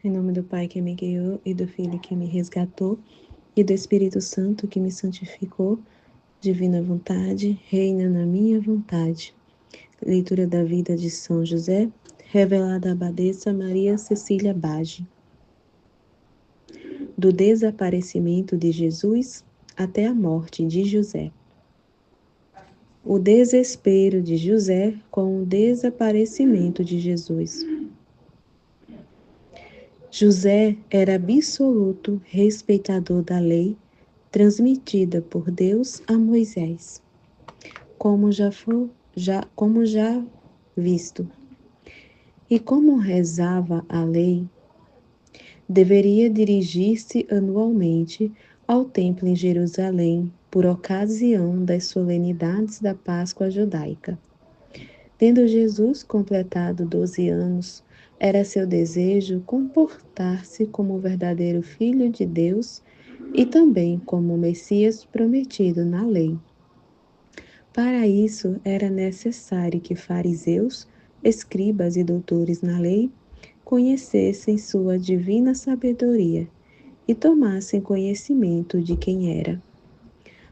Em nome do Pai que me guiou, e do Filho que me resgatou, e do Espírito Santo que me santificou, divina vontade, reina na minha vontade. Leitura da vida de São José, revelada à abadesa Maria Cecília Bage. Do desaparecimento de Jesus até a morte de José. O desespero de José com o desaparecimento de Jesus. José era absoluto respeitador da lei transmitida por Deus a Moisés, como já visto. E como rezava a lei, deveria dirigir-se anualmente ao templo em Jerusalém por ocasião das solenidades da Páscoa judaica. Tendo Jesus completado 12 anos, era seu desejo comportar-se como o verdadeiro Filho de Deus e também como o Messias prometido na lei. Para isso, era necessário que fariseus, escribas e doutores na lei conhecessem sua divina sabedoria e tomassem conhecimento de quem era.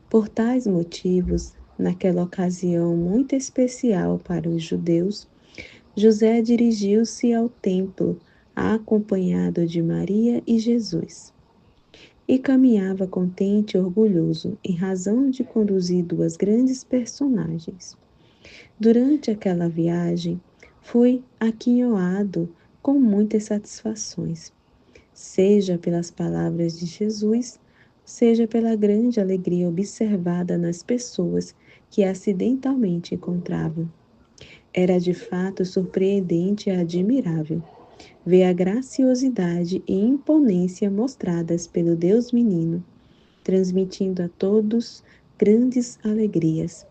Por tais motivos, naquela ocasião muito especial para os judeus, José dirigiu-se ao templo, acompanhado de Maria e Jesus. E caminhava contente e orgulhoso, em razão de conduzir duas grandes personagens. Durante aquela viagem, fui aquinhoado com muitas satisfações, seja pelas palavras de Jesus, seja pela grande alegria observada nas pessoas que acidentalmente encontravam. Era de fato surpreendente e admirável ver a graciosidade e imponência mostradas pelo Deus menino, transmitindo a todos grandes alegrias.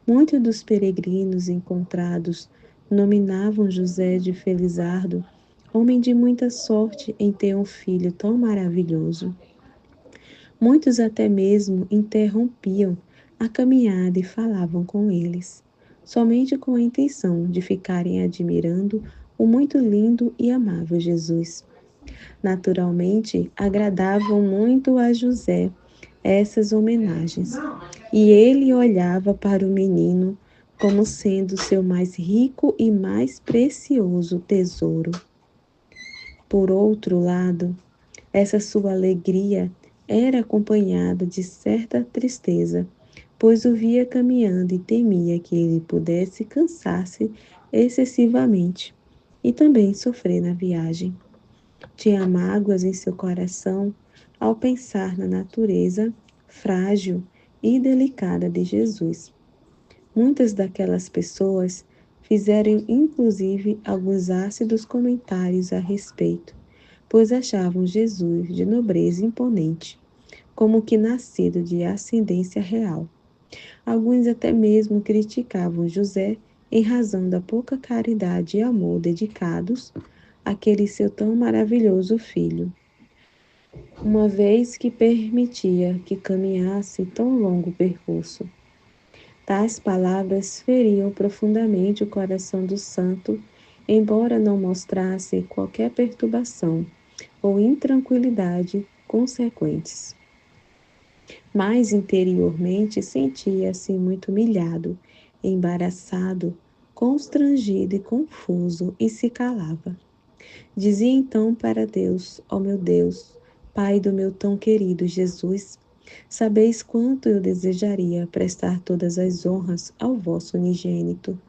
Muitos dos peregrinos encontrados nominavam José de Felizardo, homem de muita sorte em ter um filho tão maravilhoso. Muitos até mesmo interrompiam a caminhada e falavam com eles, somente com a intenção de ficarem admirando o muito lindo e amável Jesus. Naturalmente, agradavam muito a José essas homenagens, e ele olhava para o menino como sendo seu mais rico e mais precioso tesouro. Por outro lado, essa sua alegria era acompanhada de certa tristeza, pois o via caminhando e temia que ele pudesse cansar-se excessivamente e também sofrer na viagem. Tinha mágoas em seu coração ao pensar na natureza frágil e delicada de Jesus. Muitas daquelas pessoas fizeram inclusive alguns ácidos comentários a respeito, pois achavam Jesus de nobreza imponente, como que nascido de ascendência real. Alguns até mesmo criticavam José em razão da pouca caridade e amor dedicados àquele seu tão maravilhoso filho, uma vez que permitia que caminhasse tão longo percurso. Tais palavras feriam profundamente o coração do santo, embora não mostrasse qualquer perturbação ou intranquilidade consequentes. Mas interiormente sentia-se muito humilhado, embaraçado, constrangido e confuso, e se calava. Dizia então para Deus: ó meu Deus, Pai do meu tão querido Jesus, sabeis quanto eu desejaria prestar todas as honras ao vosso unigênito,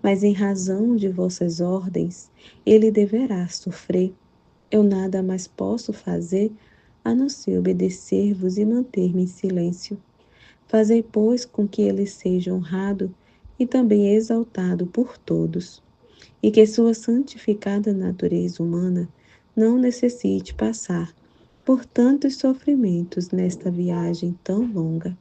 mas em razão de vossas ordens, ele deverá sofrer. Eu nada mais posso fazer a não ser obedecer-vos e manter-me em silêncio. Fazei, pois, com que ele seja honrado e também exaltado por todos, e que sua santificada natureza humana não necessite passar por tantos sofrimentos nesta viagem tão longa.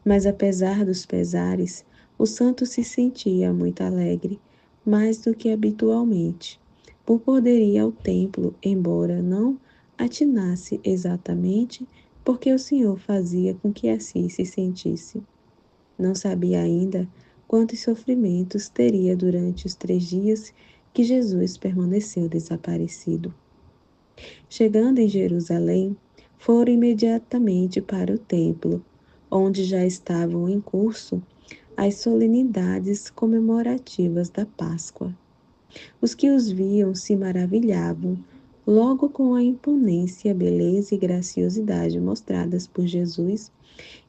Mas apesar dos pesares, o santo se sentia muito alegre, mais do que habitualmente, por poder ir ao templo, embora não atinasse exatamente porque o Senhor fazia com que assim se sentisse. Não sabia ainda quantos sofrimentos teria durante os 3 dias que Jesus permaneceu desaparecido. Chegando em Jerusalém, foram imediatamente para o templo, onde já estavam em curso as solenidades comemorativas da Páscoa. Os que os viam se maravilhavam logo com a imponência, beleza e graciosidade mostradas por Jesus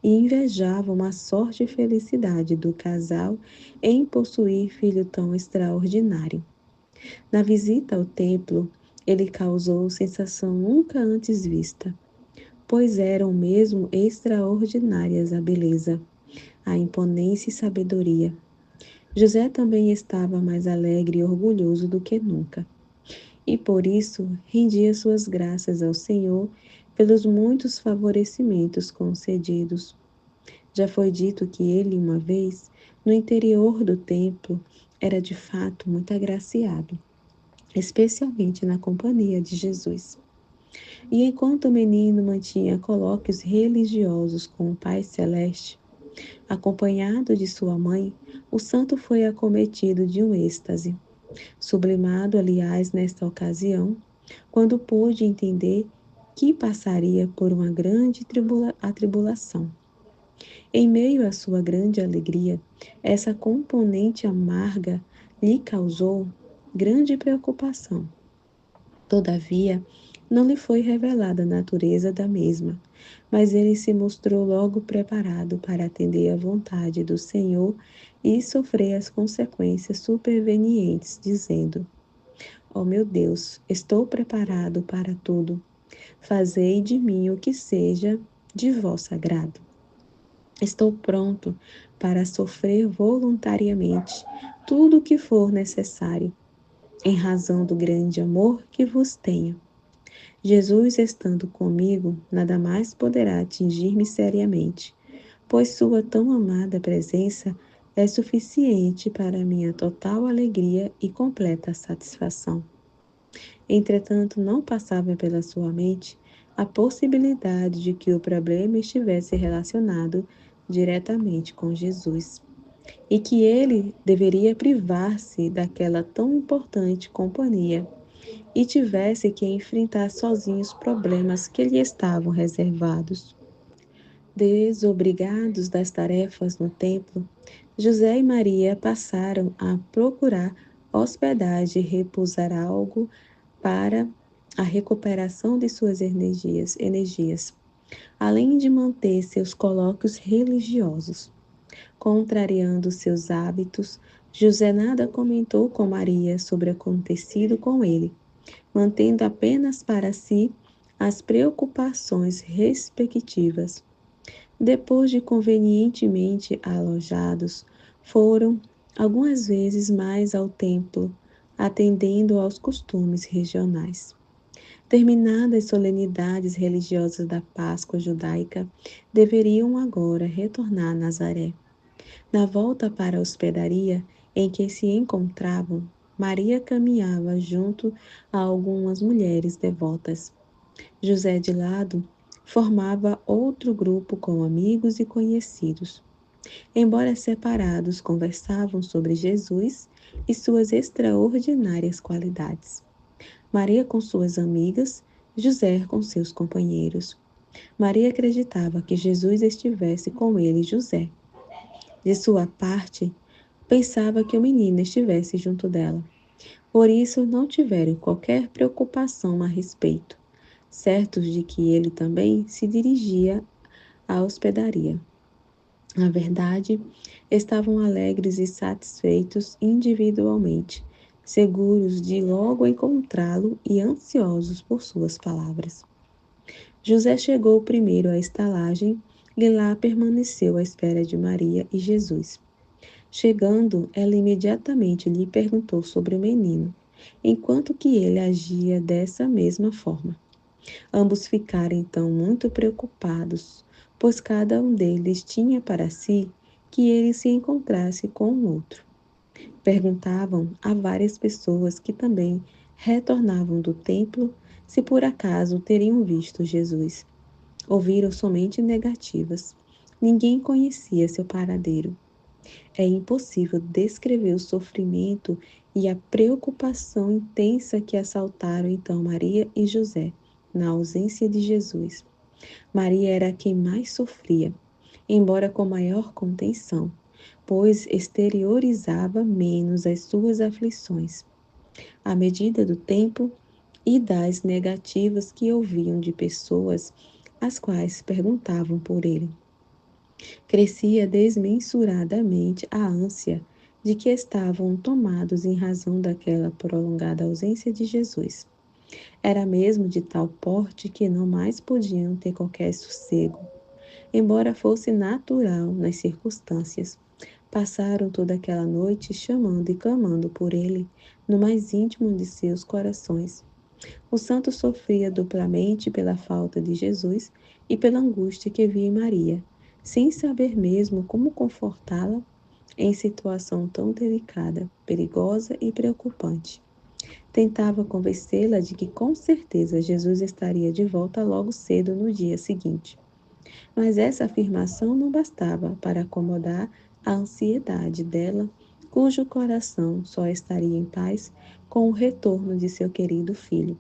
e invejavam a sorte e felicidade do casal em possuir filho tão extraordinário. Na visita ao templo, ele causou sensação nunca antes vista, pois eram mesmo extraordinárias a beleza, a imponência e sabedoria. José também estava mais alegre e orgulhoso do que nunca, e por isso rendia suas graças ao Senhor pelos muitos favorecimentos concedidos. Já foi dito que ele, uma vez, no interior do templo, era de fato muito agraciado, especialmente na companhia de Jesus. E enquanto o menino mantinha colóquios religiosos com o Pai Celeste, acompanhado de sua mãe, o santo foi acometido de um êxtase, sublimado, aliás, nesta ocasião, quando pôde entender que passaria por uma grande atribulação. Em meio à sua grande alegria, essa componente amarga lhe causou grande preocupação. Todavia, não lhe foi revelada a natureza da mesma, mas ele se mostrou logo preparado para atender à vontade do Senhor e sofrer as consequências supervenientes, dizendo: Ó meu Deus, estou preparado para tudo. Fazei de mim o que seja de vosso agrado. Estou pronto para sofrer voluntariamente tudo o que for necessário, em razão do grande amor que vos tenho. Jesus estando comigo, nada mais poderá atingir-me seriamente, pois sua tão amada presença é suficiente para minha total alegria e completa satisfação. Entretanto, não passava pela sua mente a possibilidade de que o problema estivesse relacionado diretamente com Jesus e que ele deveria privar-se daquela tão importante companhia e tivesse que enfrentar sozinho os problemas que lhe estavam reservados. Desobrigados das tarefas no templo, José e Maria passaram a procurar hospedagem e repousar algo para a recuperação de suas energias, além de manter seus colóquios religiosos. Contrariando seus hábitos, José nada comentou com Maria sobre o acontecido com ele, mantendo apenas para si as preocupações respectivas. Depois de convenientemente alojados, foram algumas vezes mais ao templo, atendendo aos costumes regionais. Terminadas as solenidades religiosas da Páscoa judaica, deveriam agora retornar a Nazaré. Na volta para a hospedaria em que se encontravam, Maria caminhava junto a algumas mulheres devotas. José, de lado, formava outro grupo com amigos e conhecidos. Embora separados, conversavam sobre Jesus e suas extraordinárias qualidades. Maria com suas amigas, José com seus companheiros. Maria acreditava que Jesus estivesse com ele e José. De sua parte, pensava que o menino estivesse junto dela. Por isso, não tiveram qualquer preocupação a respeito, certos de que ele também se dirigia à hospedaria. Na verdade, estavam alegres e satisfeitos individualmente, seguros de logo encontrá-lo e ansiosos por suas palavras. José chegou primeiro à estalagem e lá permaneceu à espera de Maria e Jesus. Chegando, ela imediatamente lhe perguntou sobre o menino, enquanto que ele agia dessa mesma forma. Ambos ficaram então muito preocupados, pois cada um deles tinha para si que ele se encontrasse com o outro. Perguntavam a várias pessoas que também retornavam do templo se por acaso teriam visto Jesus. Ouviram somente negativas. Ninguém conhecia seu paradeiro. É impossível descrever o sofrimento e a preocupação intensa que assaltaram então Maria e José, na ausência de Jesus. Maria era quem mais sofria, embora com maior contenção, pois exteriorizava menos as suas aflições. À medida do tempo e das negativas que ouviam de pessoas as quais perguntavam por ele, crescia desmensuradamente a ânsia de que estavam tomados em razão daquela prolongada ausência de Jesus. Era mesmo de tal porte que não mais podiam ter qualquer sossego. Embora fosse natural nas circunstâncias, passaram toda aquela noite chamando e clamando por ele no mais íntimo de seus corações. O santo sofria duplamente pela falta de Jesus e pela angústia que via em Maria, sem saber mesmo como confortá-la em situação tão delicada, perigosa e preocupante. Tentava convencê-la de que com certeza Jesus estaria de volta logo cedo no dia seguinte. Mas essa afirmação não bastava para acomodar a ansiedade dela, cujo coração só estaria em paz com o retorno de seu querido filho.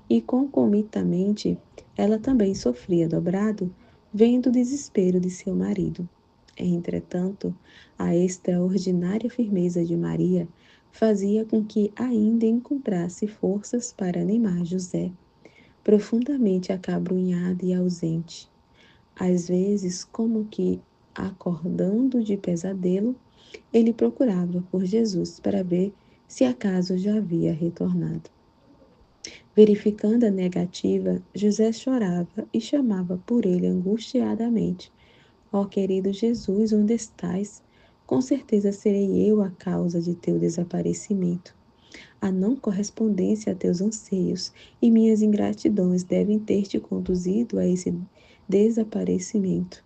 E concomitantemente, ela também sofria dobrado, vendo o desespero de seu marido. Entretanto, a extraordinária firmeza de Maria fazia com que ainda encontrasse forças para animar José, profundamente acabrunhado e ausente. Às vezes, como que acordando de pesadelo, ele procurava por Jesus para ver se acaso já havia retornado. Verificando a negativa, José chorava e chamava por ele angustiadamente. Ó querido Jesus, onde estás? Com certeza serei eu a causa de teu desaparecimento. A não correspondência a teus anseios e minhas ingratidões devem ter te conduzido a esse desaparecimento.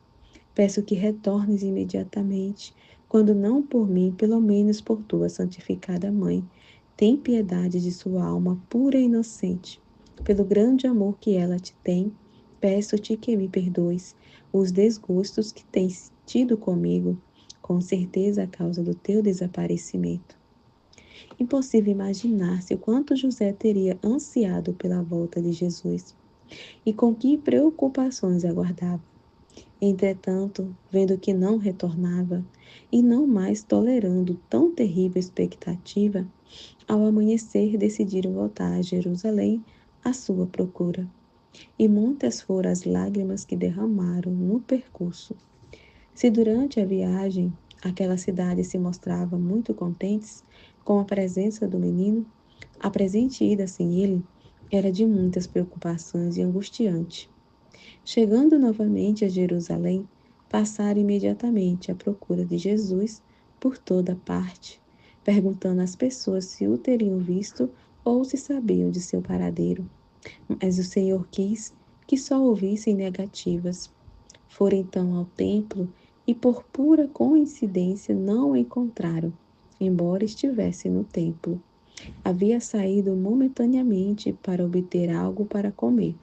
Peço que retornes imediatamente, quando não por mim, pelo menos por tua santificada mãe. Tem piedade de sua alma pura e inocente. Pelo grande amor que ela te tem, peço-te que me perdoes os desgostos que tens tido comigo, com certeza a causa do teu desaparecimento. Impossível imaginar-se o quanto José teria ansiado pela volta de Jesus e com que preocupações aguardava. Entretanto, vendo que não retornava e não mais tolerando tão terrível expectativa, ao amanhecer decidiram voltar a Jerusalém à sua procura. E muitas foram as lágrimas que derramaram no percurso. Se durante a viagem aquela cidade se mostrava muito contentes com a presença do menino, a presente ida sem ele era de muitas preocupações e angustiante. Chegando novamente a Jerusalém, passaram imediatamente à procura de Jesus por toda parte, perguntando às pessoas se o teriam visto ou se sabiam de seu paradeiro. Mas o Senhor quis que só ouvissem negativas. Foram então ao templo e, por pura coincidência, não o encontraram, embora estivesse no templo. Havia saído momentaneamente para obter algo para comer.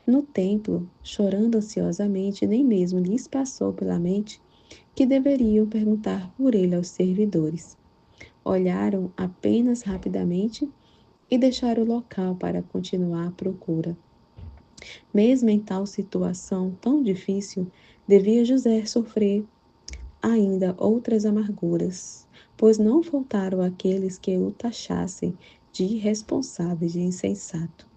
No templo, chorando ansiosamente, nem mesmo lhes passou pela mente que deveriam perguntar por ele aos servidores. Olharam apenas rapidamente e deixaram o local para continuar a procura. Mesmo em tal situação tão difícil, devia José sofrer ainda outras amarguras, pois não faltaram aqueles que o taxassem de irresponsável e de insensato,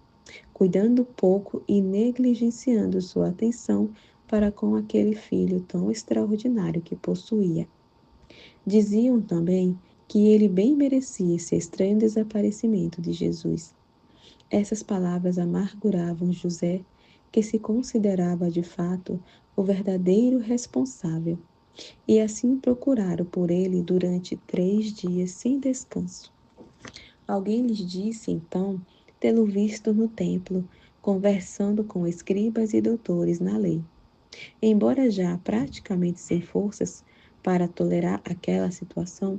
cuidando pouco e negligenciando sua atenção para com aquele filho tão extraordinário que possuía. Diziam também que ele bem merecia esse estranho desaparecimento de Jesus. Essas palavras amarguravam José, que se considerava de fato o verdadeiro responsável, e assim procuraram por ele durante 3 dias sem descanso. Alguém lhes disse então tê-lo visto no templo, conversando com escribas e doutores na lei. Embora já praticamente sem forças para tolerar aquela situação,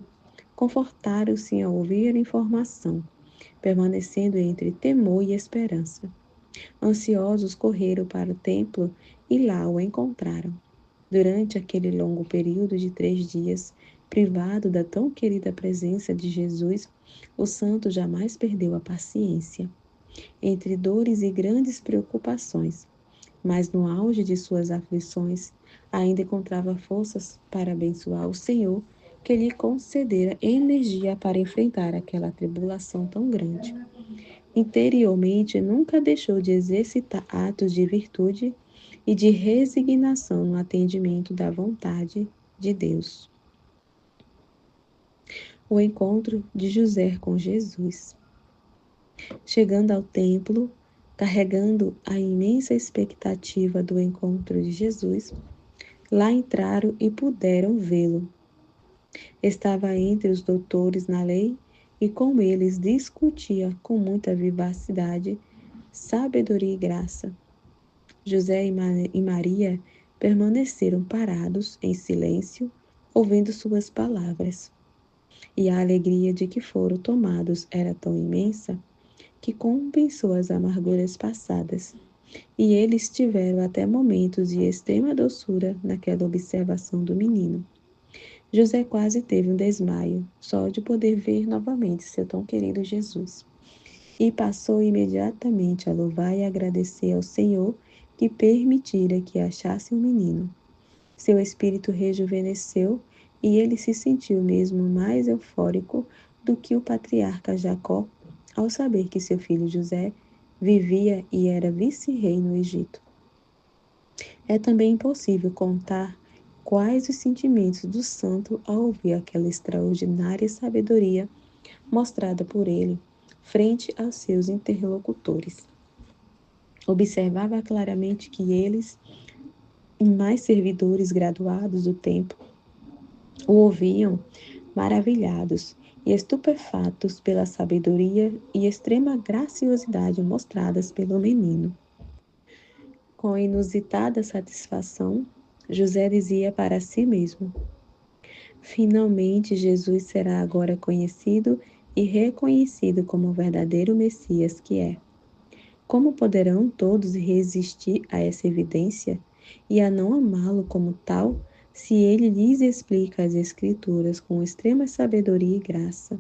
confortaram-se ao ouvir a informação, permanecendo entre temor e esperança. Ansiosos correram para o templo e lá o encontraram. Durante aquele longo período de 3 dias, Privado da tão querida presença de Jesus, o santo jamais perdeu a paciência. Entre dores e grandes preocupações, mas no auge de suas aflições, ainda encontrava forças para abençoar o Senhor, que lhe concedera energia para enfrentar aquela tribulação tão grande. Interiormente, nunca deixou de exercitar atos de virtude e de resignação no atendimento da vontade de Deus. O encontro de José com Jesus. Chegando ao templo, carregando a imensa expectativa do encontro de Jesus, lá entraram e puderam vê-lo. Estava entre os doutores na lei e com eles discutia com muita vivacidade, sabedoria e graça. José e Maria permaneceram parados em silêncio, ouvindo suas palavras. E a alegria de que foram tomados era tão imensa que compensou as amarguras passadas. E eles tiveram até momentos de extrema doçura naquela observação do menino. José quase teve um desmaio, só de poder ver novamente seu tão querido Jesus. E passou imediatamente a louvar e agradecer ao Senhor que permitira que achasse um menino. Seu espírito rejuvenesceu e ele se sentiu mesmo mais eufórico do que o patriarca Jacó ao saber que seu filho José vivia e era vice-rei no Egito. É também impossível contar quais os sentimentos do santo ao ouvir aquela extraordinária sabedoria mostrada por ele frente aos seus interlocutores. Observava claramente que eles, e mais servidores graduados do templo, o ouviam maravilhados e estupefatos pela sabedoria e extrema graciosidade mostradas pelo menino. Com inusitada satisfação, José dizia para si mesmo: finalmente Jesus será agora conhecido e reconhecido como o verdadeiro Messias que é. Como poderão todos resistir a essa evidência e a não amá-lo como tal, se ele lhes explica as Escrituras com extrema sabedoria e graça,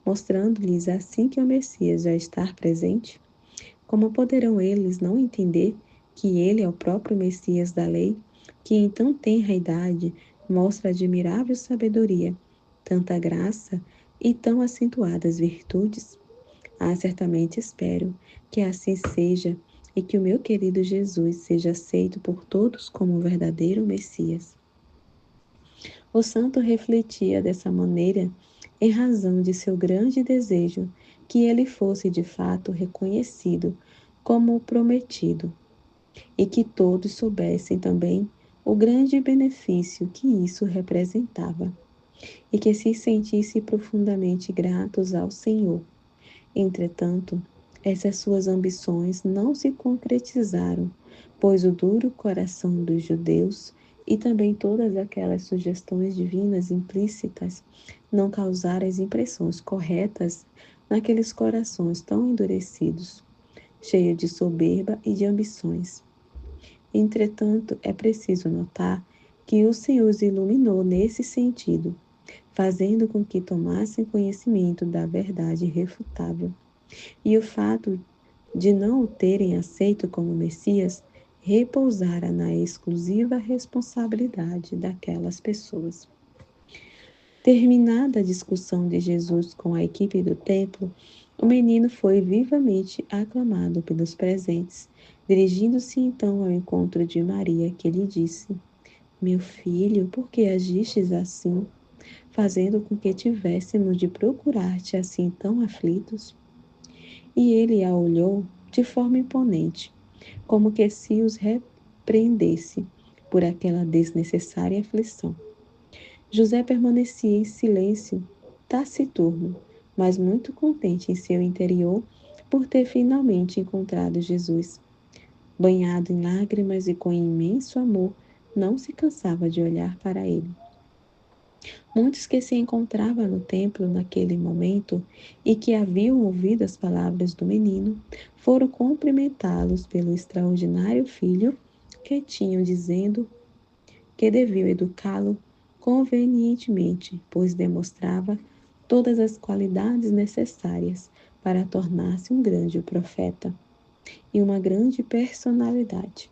mostrando-lhes assim que o Messias já está presente? Como poderão eles não entender que ele é o próprio Messias da lei, que em tão tenra idade mostra admirável sabedoria, tanta graça e tão acentuadas virtudes? Ah, certamente espero que assim seja e que o meu querido Jesus seja aceito por todos como o verdadeiro Messias. O santo refletia dessa maneira em razão de seu grande desejo que ele fosse de fato reconhecido como o prometido e que todos soubessem também o grande benefício que isso representava e que se sentissem profundamente gratos ao Senhor. Entretanto, essas suas ambições não se concretizaram, pois o duro coração dos judeus e também todas aquelas sugestões divinas implícitas não causaram as impressões corretas naqueles corações tão endurecidos, cheios de soberba e de ambições. Entretanto, é preciso notar que o Senhor os iluminou nesse sentido, fazendo com que tomassem conhecimento da verdade irrefutável. E o fato de não o terem aceito como Messias repousara na exclusiva responsabilidade daquelas pessoas. Terminada a discussão de Jesus com a equipe do templo, o menino foi vivamente aclamado pelos presentes, dirigindo-se então ao encontro de Maria, que lhe disse: meu filho, por que agistes assim, fazendo com que tivéssemos de procurar-te assim tão aflitos? E ele a olhou de forma imponente, como que se os repreendesse por aquela desnecessária aflição. José permanecia em silêncio, taciturno, mas muito contente em seu interior por ter finalmente encontrado Jesus. Banhado em lágrimas e com imenso amor, não se cansava de olhar para ele. Muitos que se encontravam no templo naquele momento e que haviam ouvido as palavras do menino, foram cumprimentá-los pelo extraordinário filho que tinham, dizendo que deviam educá-lo convenientemente, pois demonstrava todas as qualidades necessárias para tornar-se um grande profeta e uma grande personalidade.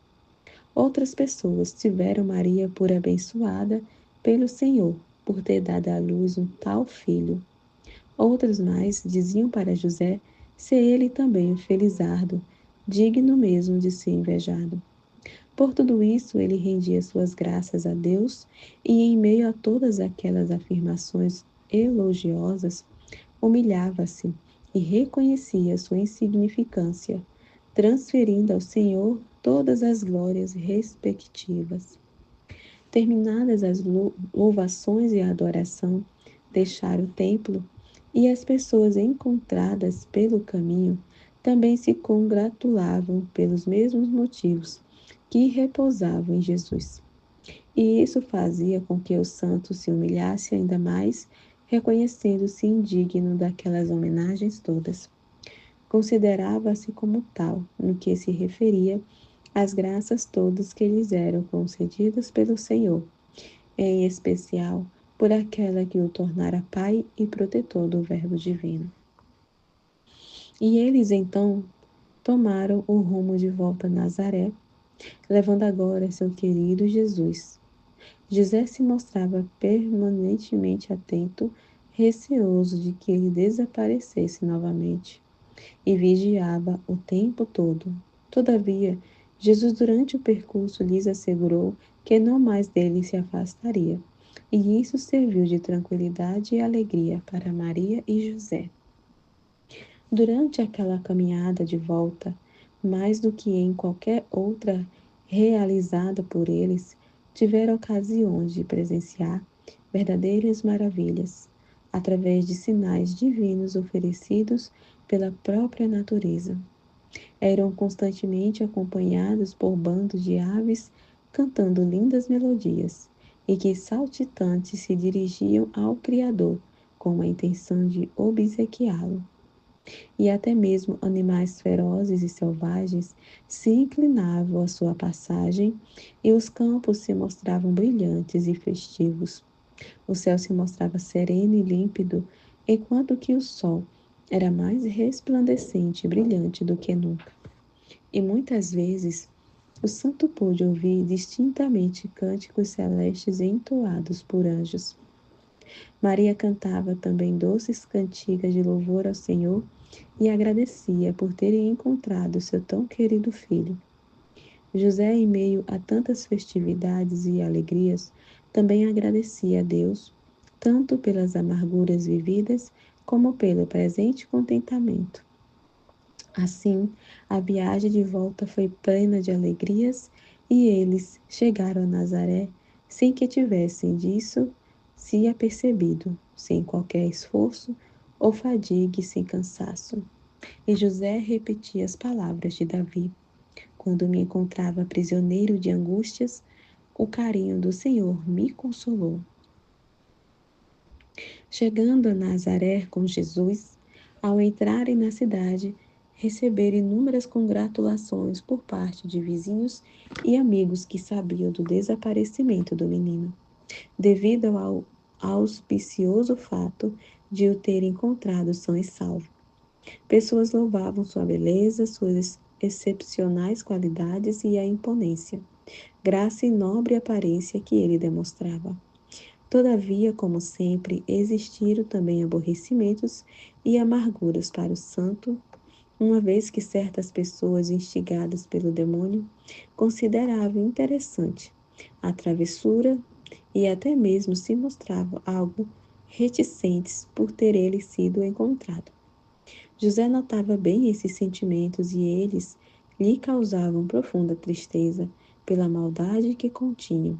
Outras pessoas tiveram Maria por abençoada pelo Senhor, por ter dado à luz um tal filho. Outros mais diziam para José ser ele também um felizardo, digno mesmo de ser invejado. Por tudo isso, ele rendia suas graças a Deus e, em meio a todas aquelas afirmações elogiosas, humilhava-se e reconhecia sua insignificância, transferindo ao Senhor todas as glórias respectivas. Terminadas as louvações e a adoração, deixaram o templo e as pessoas encontradas pelo caminho também se congratulavam pelos mesmos motivos que repousavam em Jesus. E isso fazia com que o santo se humilhasse ainda mais, reconhecendo-se indigno daquelas homenagens todas. Considerava-se como tal, no que se referia às graças todas que lhes eram concedidas pelo Senhor, em especial por aquela que o tornara Pai e protetor do Verbo Divino. E eles então tomaram o rumo de volta a Nazaré, levando agora seu querido Jesus. José se mostrava permanentemente atento, receoso de que ele desaparecesse novamente, e vigiava o tempo todo. Todavia, Jesus, durante o percurso, lhes assegurou que não mais dele se afastaria, e isso serviu de tranquilidade e alegria para Maria e José. Durante aquela caminhada de volta, mais do que em qualquer outra realizada por eles, tiveram ocasiões de presenciar verdadeiras maravilhas, através de sinais divinos oferecidos pela própria natureza. Eram constantemente acompanhados por bandos de aves cantando lindas melodias, e que saltitantes se dirigiam ao Criador com a intenção de obsequiá-lo. E até mesmo animais ferozes e selvagens se inclinavam à sua passagem, e os campos se mostravam brilhantes e festivos. O céu se mostrava sereno e límpido, enquanto que o sol era mais resplandecente e brilhante do que nunca. E muitas vezes o santo pôde ouvir distintamente cânticos celestes entoados por anjos. Maria cantava também doces cantigas de louvor ao Senhor e agradecia por terem encontrado seu tão querido filho. José, em meio a tantas festividades e alegrias, também agradecia a Deus, tanto pelas amarguras vividas, como pelo presente contentamento. Assim, a viagem de volta foi plena de alegrias e eles chegaram a Nazaré sem que tivessem disso se apercebido, sem qualquer esforço ou fadiga e sem cansaço. E José repetia as palavras de Davi: quando me encontrava prisioneiro de angústias, o carinho do Senhor me consolou. Chegando a Nazaré com Jesus, ao entrarem na cidade, receberam inúmeras congratulações por parte de vizinhos e amigos que sabiam do desaparecimento do menino, devido ao auspicioso fato de o ter encontrado são e salvo. Pessoas louvavam sua beleza, suas excepcionais qualidades e a imponência, graça e nobre aparência que ele demonstrava. Todavia, como sempre, existiram também aborrecimentos e amarguras para o santo, uma vez que certas pessoas, instigadas pelo demônio, consideravam interessante a travessura e até mesmo se mostravam algo reticentes por ter ele sido encontrado. José notava bem esses sentimentos e eles lhe causavam profunda tristeza pela maldade que continham.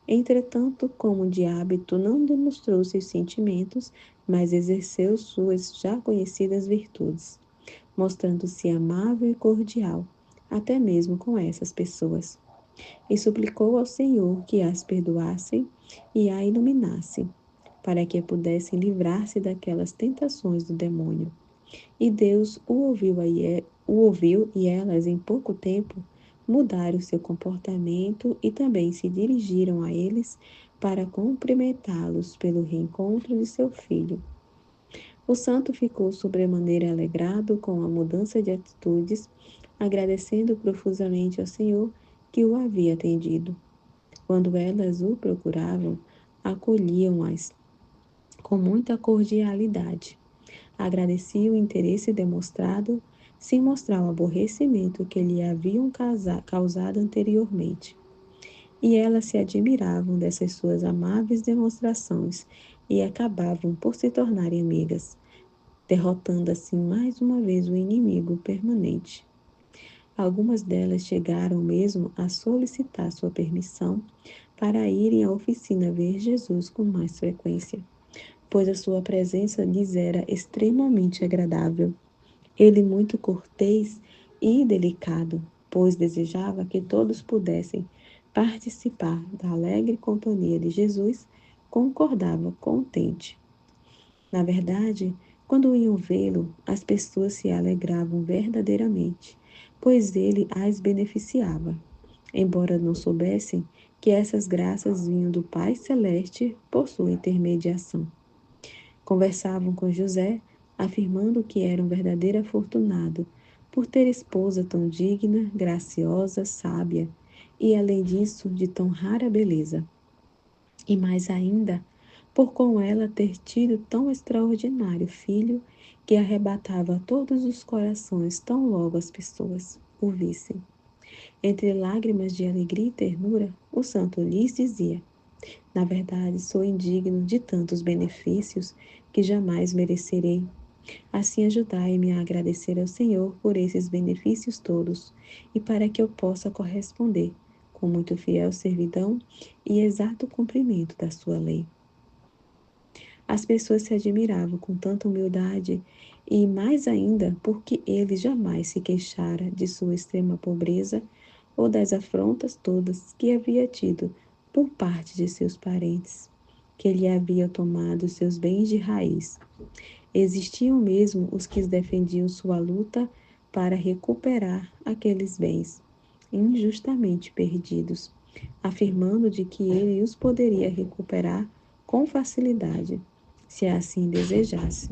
Entretanto, como de hábito, não demonstrou seus sentimentos, mas exerceu suas já conhecidas virtudes, mostrando-se amável e cordial, até mesmo com essas pessoas. E suplicou ao Senhor que as perdoasse e a iluminasse, para que pudessem livrar-se daquelas tentações do demônio. E Deus o ouviu e elas, em pouco tempo, mudaram seu comportamento e também se dirigiram a eles para cumprimentá-los pelo reencontro de seu filho. O santo ficou sobremaneira alegrado com a mudança de atitudes, agradecendo profusamente ao Senhor que o havia atendido. Quando elas o procuravam, acolhiam-as com muita cordialidade. Agradecia o interesse demonstrado, sem mostrar o aborrecimento que lhe haviam causado anteriormente. E elas se admiravam dessas suas amáveis demonstrações e acabavam por se tornarem amigas, derrotando assim mais uma vez o inimigo permanente. Algumas delas chegaram mesmo a solicitar sua permissão para irem à oficina ver Jesus com mais frequência, pois a sua presença lhes era extremamente agradável. Ele muito cortês e delicado, pois desejava que todos pudessem participar da alegre companhia de Jesus, concordava contente. Na verdade, quando iam vê-lo, as pessoas se alegravam verdadeiramente, pois ele as beneficiava, embora não soubessem que essas graças vinham do Pai Celeste por sua intermediação. Conversavam com José, afirmando que era um verdadeiro afortunado por ter esposa tão digna, graciosa, sábia e, além disso, de tão rara beleza. E mais ainda, por com ela ter tido tão extraordinário filho que arrebatava todos os corações tão logo as pessoas o vissem. Entre lágrimas de alegria e ternura, o santo lhes dizia: na verdade, sou indigno de tantos benefícios que jamais merecerei. Assim, ajudai-me a agradecer ao Senhor por esses benefícios todos e para que eu possa corresponder com muito fiel servidão e exato cumprimento da sua lei. As pessoas se admiravam com tanta humildade e, mais ainda, porque ele jamais se queixara de sua extrema pobreza ou das afrontas todas que havia tido por parte de seus parentes, que lhe havia tomado seus bens de raiz. Existiam mesmo os que defendiam sua luta para recuperar aqueles bens injustamente perdidos, afirmando de que ele os poderia recuperar com facilidade, se assim desejasse.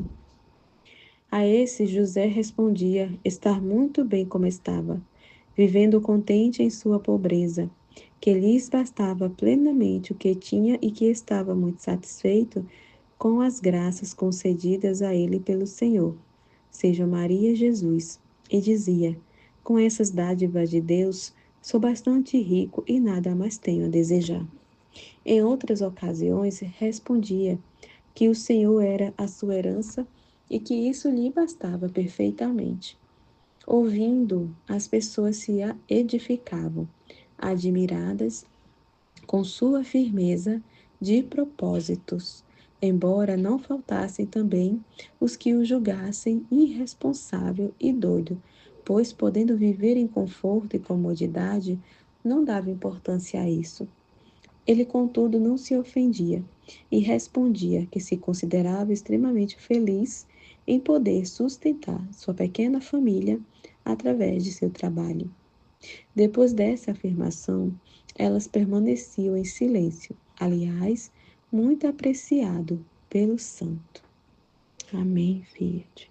A esse José respondia estar muito bem como estava, vivendo contente em sua pobreza, que lhes bastava plenamente o que tinha e que estava muito satisfeito com as graças concedidas a ele pelo Senhor, seja Maria e Jesus, e dizia: com essas dádivas de Deus, sou bastante rico e nada mais tenho a desejar. Em outras ocasiões, respondia que o Senhor era a sua herança e que isso lhe bastava perfeitamente. Ouvindo, as pessoas se edificavam, admiradas com sua firmeza de propósitos, embora não faltassem também os que o julgassem irresponsável e doido, pois, podendo viver em conforto e comodidade, não dava importância a isso. Ele, contudo, não se ofendia e respondia que se considerava extremamente feliz em poder sustentar sua pequena família através de seu trabalho. Depois dessa afirmação, elas permaneciam em silêncio, aliás, muito apreciado pelo santo. Amém, Fiat.